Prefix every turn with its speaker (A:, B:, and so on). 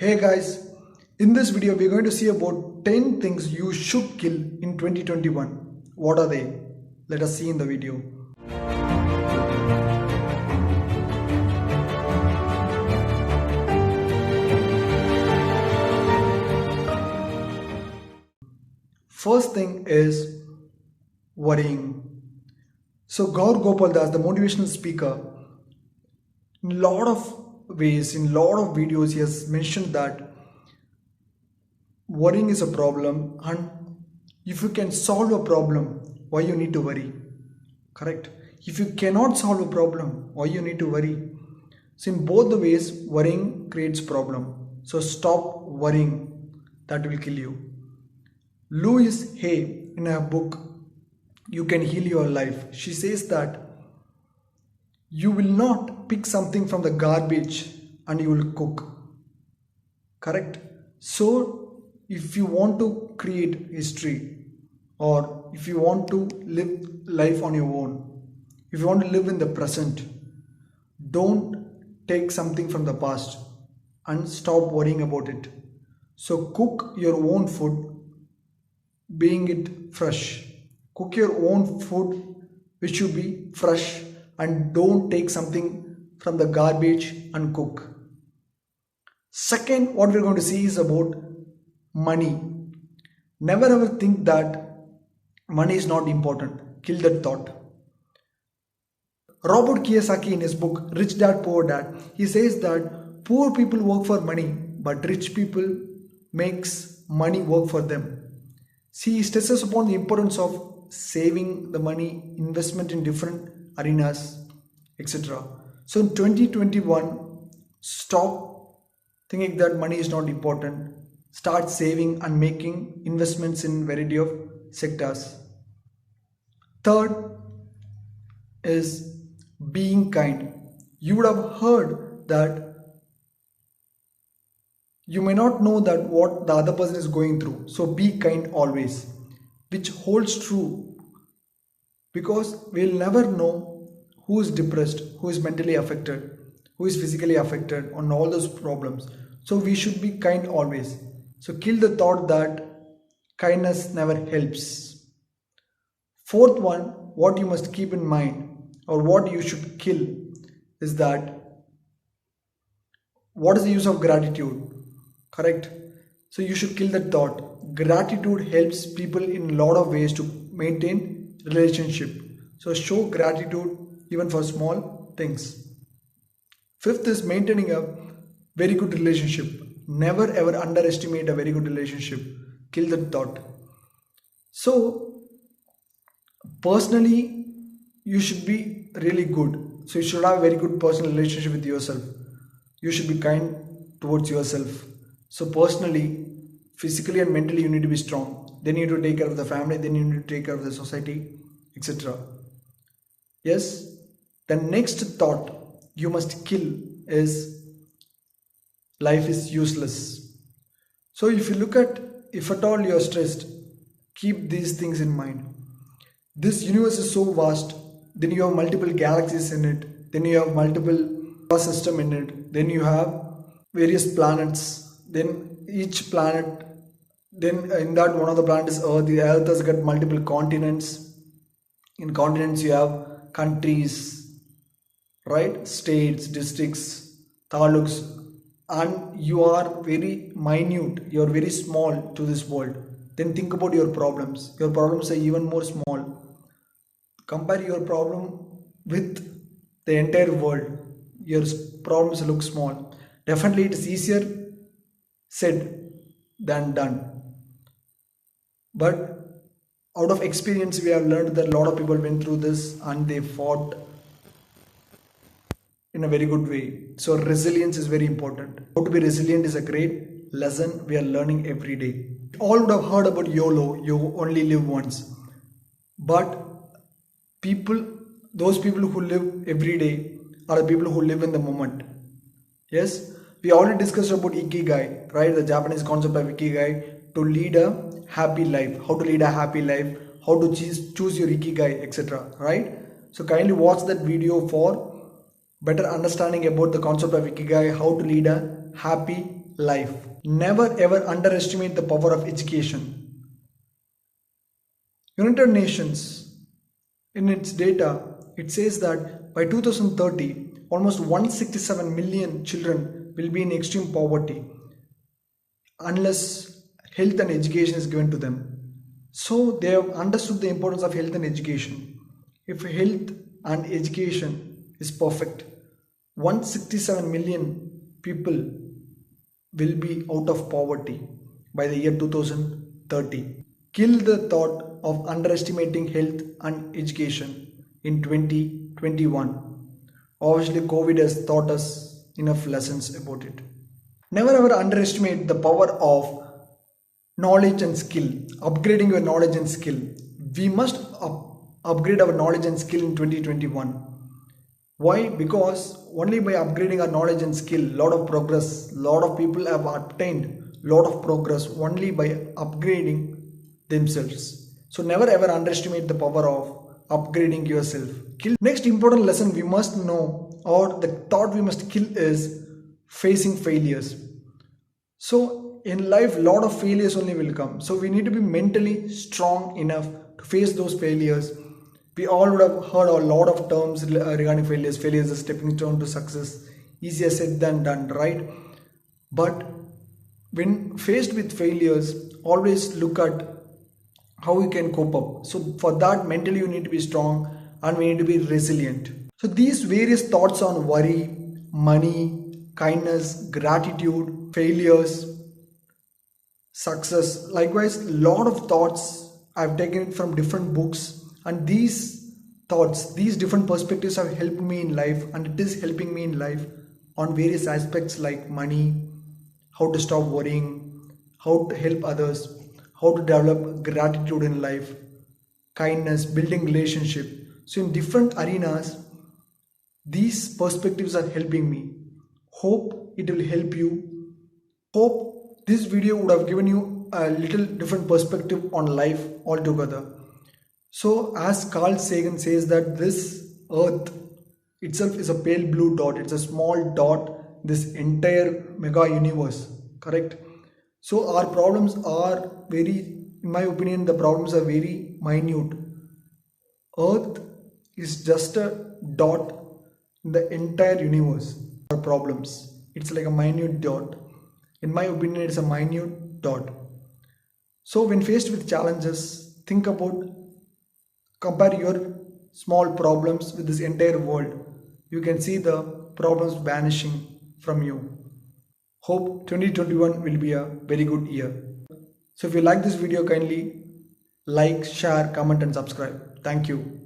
A: Hey guys, in this video we're going to see about 10 things you should kill in 2021. What are they? Let us see in the video. First thing is worrying. So Gaur Gopal Das, the motivational speaker, in a lot of ways, in a lot of videos, he has mentioned that worrying is a problem, and if you can solve a problem, why you need to worry? Correct? If you cannot solve a problem, why you need to worry? So in both the ways, worrying creates problem. So stop worrying. That will kill you. Louise Hay, in her book You Can Heal Your Life, she says that you will not pick something from the garbage and you will cook. Correct? So if you want to create history, or if you want to live life on your own, if you want to live in the present, don't take something from the past and stop worrying about it. So cook your own food, being it fresh. Cook your own food which should be fresh, and don't take something from the garbage and cook. Second, what we're going to see is about money. Never ever think that money is not important. Kill that thought. Robert Kiyosaki, in his book Rich Dad Poor Dad, he says that poor people work for money, but rich people makes money work for them. See, he stresses upon the importance of saving the money, investment in different arenas, etc. So in 2021, stop thinking that money is not important. Start saving and making investments in variety of sectors. Third is being kind. You would have heard that you may not know that what the other person is going through. So be kind always, which holds true, because we'll never know who is depressed, who is mentally affected, who is physically affected on all those problems. So we should be kind always. So kill the thought that kindness never helps. Fourth one, what you must keep in mind, or what you should kill, is that what is the use of gratitude? Correct? So you should kill that thought. Gratitude helps people in a lot of ways to maintain relationship. So show gratitude even for small things. Fifth is maintaining a very good relationship. Never ever underestimate a very good relationship. Kill that thought. So personally, you should be really good. So you should have a very good personal relationship with yourself. You should be kind towards yourself. So personally, physically and mentally, you need to be strong. Then you need to take care of the family, then you need to take care of the society, etc. Yes, the next thought you must kill is life is useless. So if you look at, if at all you are stressed, keep these things in mind. This universe is so vast, then you have multiple galaxies in it, then you have multiple star system in it, then you have various planets, then each planet, then in that one of the planets is Earth. The Earth has got multiple continents. In continents you have countries, right? States, districts, taluks, and you are very minute, you are very small to this world. Then think about your problems. Your problems are even more small. Compare your problem with the entire world. Your problems look small. Definitely it is easier said than done. But out of experience, we have learned that a lot of people went through this and they fought in a very good way. So resilience is very important. How to be resilient is a great lesson we are learning every day. All would have heard about YOLO, you only live once. But those people who live every day are the people who live in the moment. Yes, we already discussed about Ikigai, right? The Japanese concept of Ikigai, to lead a happy life, how to lead a happy life, how to choose your Ikigai, etc. Right? So kindly watch that video for better understanding about the concept of Ikigai, how to lead a happy life. Never ever underestimate the power of education. United Nations, in its data, it says that by 2030, almost 167 million children will be in extreme poverty unless health and education is given to them. So they have understood the importance of health and education. If health and education is perfect, 167 million people will be out of poverty by the year 2030. Kill the thought of underestimating health and education in 2021. Obviously, COVID has taught us enough lessons about it. Never ever underestimate the power of knowledge and skill, upgrading your knowledge and skill. We must upgrade our knowledge and skill in 2021. Why? Because only by upgrading our knowledge and skill, lot of progress, lot of people have attained lot of progress only by upgrading themselves. So never ever underestimate the power of upgrading yourself. Next important lesson we must know, or the thought we must kill, is facing failures. So in life, lot of failures only will come. So we need to be mentally strong enough to face those failures. We all would have heard a lot of terms regarding failures. Failures is a stepping stone to success. Easier said than done, right? But when faced with failures, always look at how you can cope up. So for that, mentally you need to be strong and we need to be resilient. So these various thoughts on worry, money, kindness, gratitude, failures, success, likewise lot of thoughts I've taken it from different books, and these thoughts, these different perspectives have helped me in life, and it is helping me in life on various aspects like money, how to stop worrying, how to help others, how to develop gratitude in life, kindness, building relationship. So in different arenas, these perspectives are helping me. Hope it will help you. Hope this video would have given you a little different perspective on life altogether. So as Carl Sagan says that this earth itself is a pale blue dot. It's a small dot, this entire mega universe, correct? So our problems are very, in my opinion, the problems are very minute. Earth is just a dot in the entire universe. Our problems, it's like a minute dot. In my opinion, it's a minute dot. So when faced with challenges, think about, compare your small problems with this entire world. You can see the problems vanishing from you. Hope 2021 will be a very good year. So if you like this video, kindly like, share, comment and subscribe. Thank you.